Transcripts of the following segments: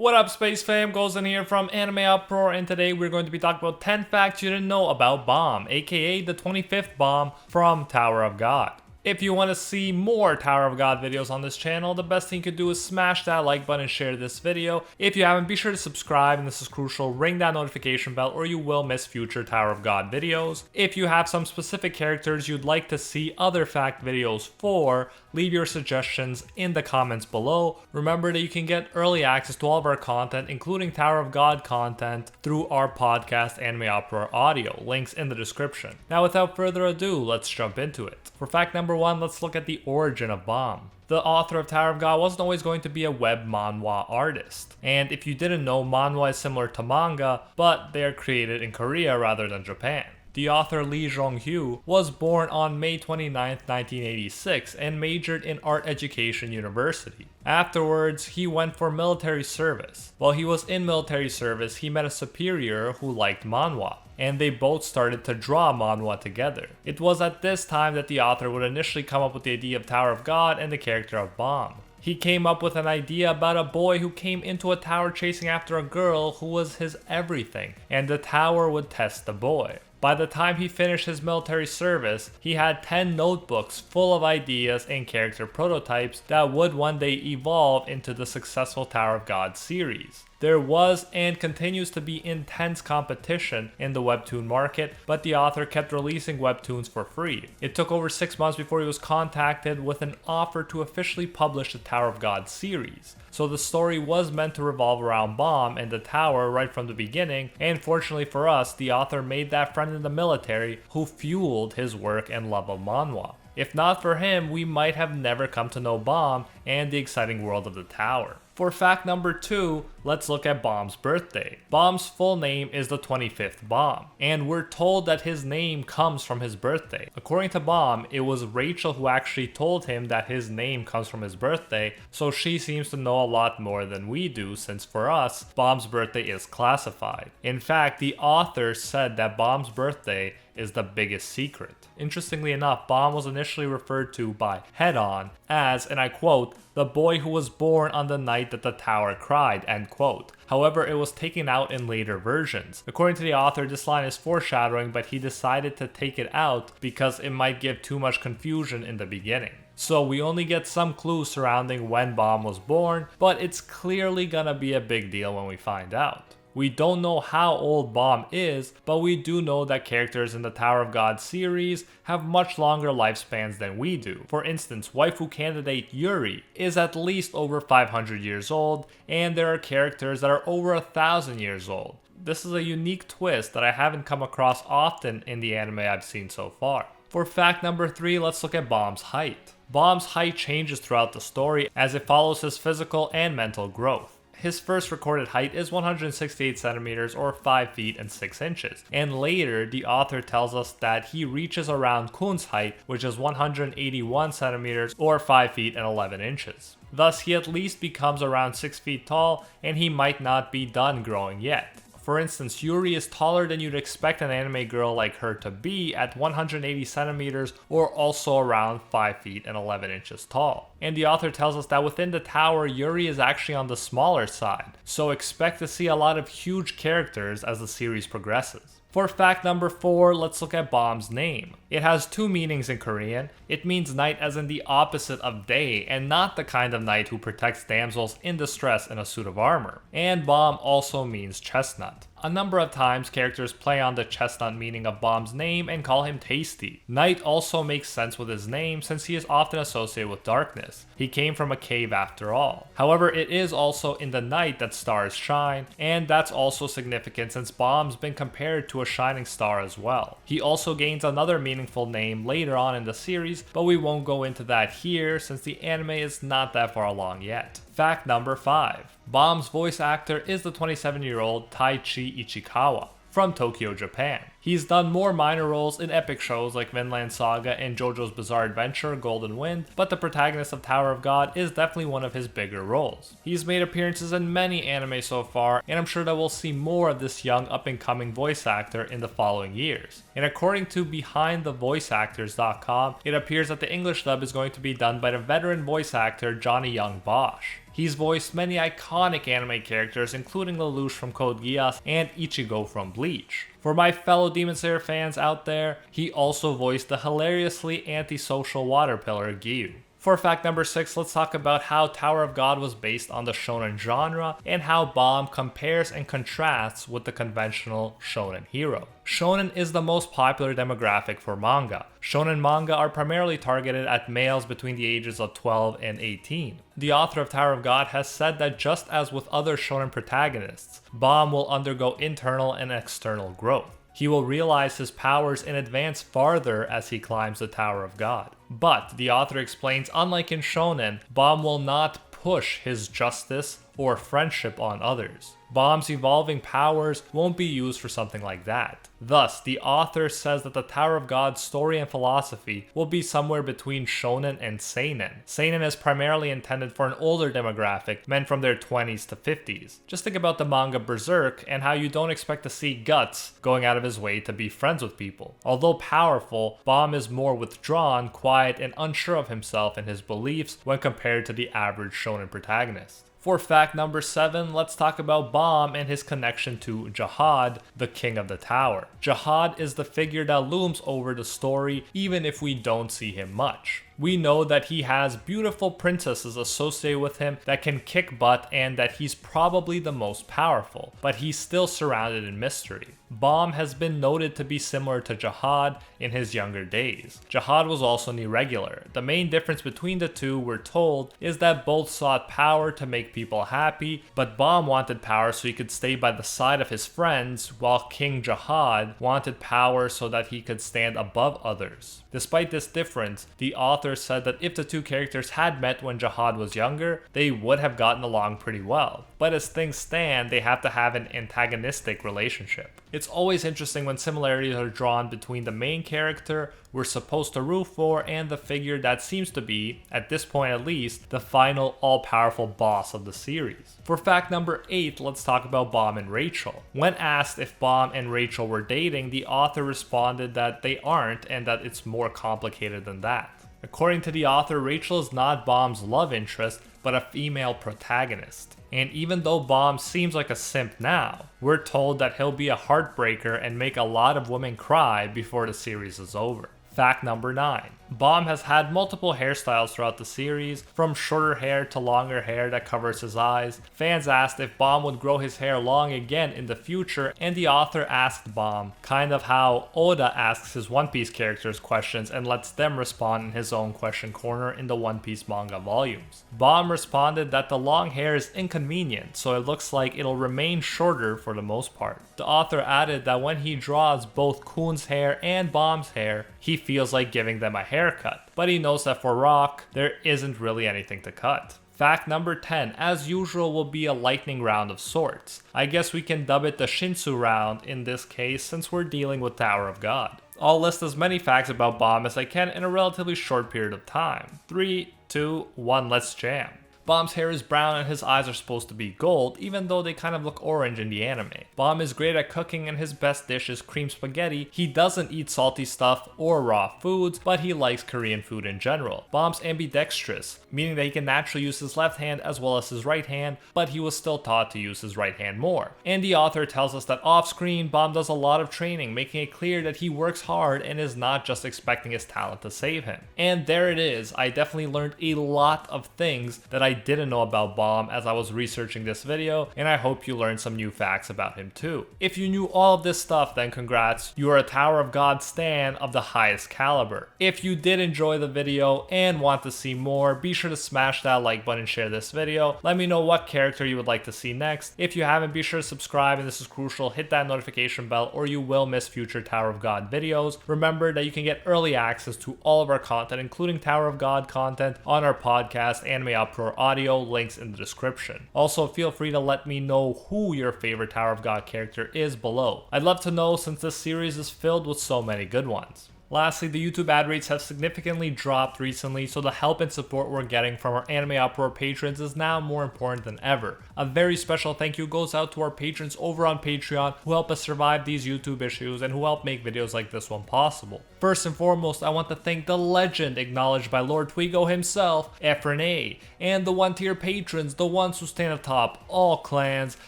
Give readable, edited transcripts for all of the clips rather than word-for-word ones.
What up, Space Fam? Goes in here from AnimeUproar, and today we're going to be talking about 10 facts you didn't know about Baam, aka the 25th Baam from Tower of God. If you want to see more Tower of God videos on this channel, the best thing you could do is smash that like button and share this video. If you haven't, be sure to subscribe, and this is crucial, ring that notification bell or you will miss future Tower of God videos. If you have some specific characters you'd like to see other fact videos for, leave your suggestions in the comments below. Remember that you can get early access to all of our content, including Tower of God content, through our podcast AnimeUproar audio, links in the description. Now without further ado, let's jump into it. For fact number 1, let's look at the origin of Baam. The author of Tower of God wasn't always going to be a web manhwa artist. And if you didn't know, manhwa is similar to manga, but they are created in Korea rather than Japan. The author Lee Jong-hyu was born on May 29, 1986 and majored in Art Education University. Afterwards, he went for military service. While he was in military service, he met a superior who liked manhwa, and they both started to draw manhwa together. It was at this time that the author would initially come up with the idea of Tower of God and the character of Baam. He came up with an idea about a boy who came into a tower chasing after a girl who was his everything, and the tower would test the boy. By the time he finished his military service, he had 10 notebooks full of ideas and character prototypes that would one day evolve into the successful Tower of God series. There was and continues to be intense competition in the webtoon market, but the author kept releasing webtoons for free. It took over 6 months before he was contacted with an offer to officially publish the Tower of God series. So the story was meant to revolve around Baam and the tower right from the beginning, and fortunately for us, the author made that friend in the military who fueled his work and love of manhwa. If not for him, we might have never come to know Baam and the exciting world of the tower. For fact number 2, let's look at Baam's birthday. Baam's full name is the 25th Baam, and we're told that his name comes from his birthday. According to Baam, it was Rachel who actually told him that his name comes from his birthday, so she seems to know a lot more than we do, since for us, Baam's birthday is classified. In fact, the author said that Baam's birthday is the biggest secret. Interestingly enough, Baam was initially referred to by Head On as, and I quote, "the boy who was born on the night that the tower cried," end quote. However, it was taken out in later versions. According to the author, this line is foreshadowing, but he decided to take it out because it might give too much confusion in the beginning. So we only get some clues surrounding when Baam was born, but it's clearly gonna be a big deal when we find out. We don't know how old Baam is, but we do know that characters in the Tower of God series have much longer lifespans than we do. For instance, waifu candidate Yuri is at least over 500 years old, and there are characters that are over 1,000 years old. This is a unique twist that I haven't come across often in the anime I've seen so far. For fact number 3, let's look at Baam's height. Baam's height changes throughout the story as it follows his physical and mental growth. His first recorded height is 168 centimeters or 5 feet and 6 inches, and later the author tells us that he reaches around Kun's height, which is 181 centimeters or 5 feet and 11 inches. Thus he at least becomes around 6 feet tall, and he might not be done growing yet. For instance, Yuri is taller than you'd expect an anime girl like her to be at 180 centimeters or also around 5 feet and 11 inches tall. And the author tells us that within the tower, Yuri is actually on the smaller side, so expect to see a lot of huge characters as the series progresses. For fact number 4, let's look at Baam's name. It has 2 meanings in Korean. It means knight as in the opposite of day, and not the kind of knight who protects damsels in distress in a suit of armor. And Baam also means chestnut. A number of times, characters play on the chestnut meaning of Baam's name and call him Tasty. Knight also makes sense with his name since he is often associated with darkness. He came from a cave after all. However, it is also in the night that stars shine, and that's also significant since Baam's been compared to a shining star as well. He also gains another meaningful name later on in the series, but we won't go into that here since the anime is not that far along yet. Fact number 5. Baam's voice actor is the 27-year-old Taichi Ichikawa from Tokyo, Japan. He's done more minor roles in epic shows like Vinland Saga and JoJo's Bizarre Adventure Golden Wind, but the protagonist of Tower of God is definitely one of his bigger roles. He's made appearances in many anime so far, and I'm sure that we'll see more of this young up-and-coming voice actor in the following years. And according to BehindTheVoiceActors.com, it appears that the English dub is going to be done by the veteran voice actor Johnny Young Bosch. He's voiced many iconic anime characters, including Lelouch from Code Geass and Ichigo from Bleach. For my fellow Demon Slayer fans out there, he also voiced the hilariously antisocial water pillar Gyu. For fact number 6, let's talk about how Tower of God was based on the shonen genre and how Baam compares and contrasts with the conventional shonen hero. Shonen is the most popular demographic for manga. Shonen manga are primarily targeted at males between the ages of 12 and 18. The author of Tower of God has said that just as with other shonen protagonists, Baam will undergo internal and external growth. He will realize his powers and advance farther as he climbs the Tower of God. But the author explains, unlike in shonen, Baam will not push his justice or friendship on others. Baam's evolving powers won't be used for something like that. Thus, the author says that the Tower of God's story and philosophy will be somewhere between shonen and seinen. Seinen is primarily intended for an older demographic, men from their 20s to 50s. Just think about the manga Berserk and how you don't expect to see Guts going out of his way to be friends with people. Although powerful, Baam is more withdrawn, quiet, and unsure of himself and his beliefs when compared to the average shonen protagonist. For fact number 7, let's talk about Baam and his connection to Jihad, the king of the tower. Jihad is the figure that looms over the story even if we don't see him much. We know that he has beautiful princesses associated with him that can kick butt and that he's probably the most powerful, but he's still surrounded in mystery. Baam has been noted to be similar to Jihad in his younger days. Jihad was also an irregular. The main difference between the two, we're told, is that both sought power to make people happy, but Baam wanted power so he could stay by the side of his friends, while King Jihad wanted power so that he could stand above others. Despite this difference, the author said that if the two characters had met when Jihad was younger, they would have gotten along pretty well. But as things stand, they have to have an antagonistic relationship. It's always interesting when similarities are drawn between the main character we're supposed to root for and the figure that seems to be, at this point at least, the final all-powerful boss of the series. For fact number 8, let's talk about Baam and Rachel. When asked if Baam and Rachel were dating, the author responded that they aren't and that it's more complicated than that. According to the author, Rachel is not Baam's love interest, but a female protagonist. And even though Baam seems like a simp now, we're told that he'll be a heartbreaker and make a lot of women cry before the series is over. Fact number 9. Baam has had multiple hairstyles throughout the series, from shorter hair to longer hair that covers his eyes. Fans asked if Baam would grow his hair long again in the future, and the author asked Baam, kind of how Oda asks his One Piece characters questions and lets them respond in his own question corner in the One Piece manga volumes. Baam responded that the long hair is inconvenient, so it looks like it'll remain shorter for the most part. The author added that when he draws both Kun's hair and Baam's hair, he feels like giving them a haircut, but he knows that for Rock, there isn't really anything to cut. Fact number 10, as usual, will be a lightning round of sorts. I guess we can dub it the Shinsu round in this case since we're dealing with Tower of God. I'll list as many facts about Baam as I can in a relatively short period of time. 3, 2, 1, let's jam. Baam's hair is brown and his eyes are supposed to be gold, even though they kind of look orange in the anime. Baam is great at cooking and his best dish is cream spaghetti. He doesn't eat salty stuff or raw foods, but he likes Korean food in general. Baam's ambidextrous, meaning that he can naturally use his left hand as well as his right hand, but he was still taught to use his right hand more. And the author tells us that off-screen, Baam does a lot of training, making it clear that he works hard and is not just expecting his talent to save him. And there it is, I definitely learned a lot of things that I didn't know about Baam as I was researching this video, and I hope you learned some new facts about him too. If you knew all of this stuff, then congrats, you are a Tower of God stan of the highest caliber. If you did enjoy the video and want to see more, be sure to smash that like button and share this video. Let me know what character you would like to see next. If you haven't, be sure to subscribe, and this is crucial, hit that notification bell or you will miss future Tower of God videos. Remember that you can get early access to all of our content, including Tower of God content, on our podcast, AnimeUproar Audio, links in the description. Also, feel free to let me know who your favorite Tower of God character is below. I'd love to know since this series is filled with so many good ones. Lastly, the YouTube ad rates have significantly dropped recently, so the help and support we're getting from our Anime Uproar patrons is now more important than ever. A very special thank you goes out to our patrons over on Patreon who help us survive these YouTube issues and who help make videos like this one possible. First and foremost, I want to thank the legend acknowledged by Lord Twigo himself, Efren A, and the 1-tier patrons, the ones who stand atop all clans,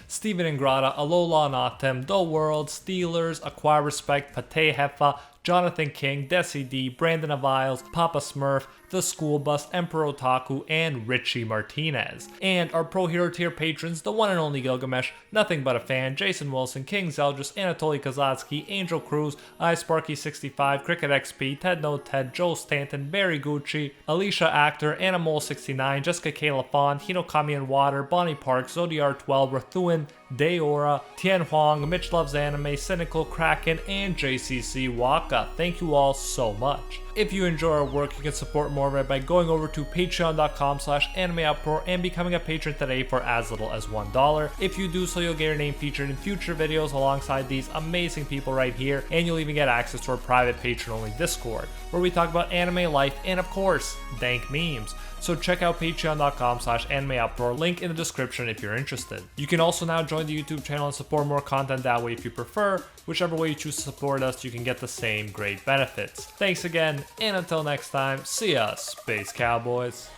Steven Ingrata, Alola Anatem, The World, Steelers, Acquire Respect, Pate Hefa, Jonathan King, Desi D, Brandon Aviles, Papa Smurf, The School Bus, Emperor Otaku, and Richie Martinez. And our Pro Hero tier patrons, the one and only Gilgamesh, Nothing But a Fan, Jason Wilson, King Zeldris, Anatoly Kazatsky, Angel Cruz, iSparky65, Cricket XP, Ted No Ted, Joe Stanton, Barry Gucci, Alicia Actor, Animal69, Jessica Kayla Fawn, Hinokami and Water, Bonnie Park, Zodiar12, Rathuin, Daora, Tien Huang, Mitch Loves Anime, Cynical, Kraken, and JCC Waka. Thank you all so much. If you enjoy our work, you can support more of it by going over to patreon.com/AnimeUproar and becoming a patron today for as little as $1. If you do so, you'll get your name featured in future videos alongside these amazing people right here, and you'll even get access to our private patron-only Discord, where we talk about anime life and, of course, dank memes. So check out patreon.com/AnimeUproar, link in the description if you're interested. You can also now join the YouTube channel and support more content that way if you prefer. Whichever way you choose to support us, you can get the same great benefits. Thanks again, and until next time, see ya, Space Cowboys.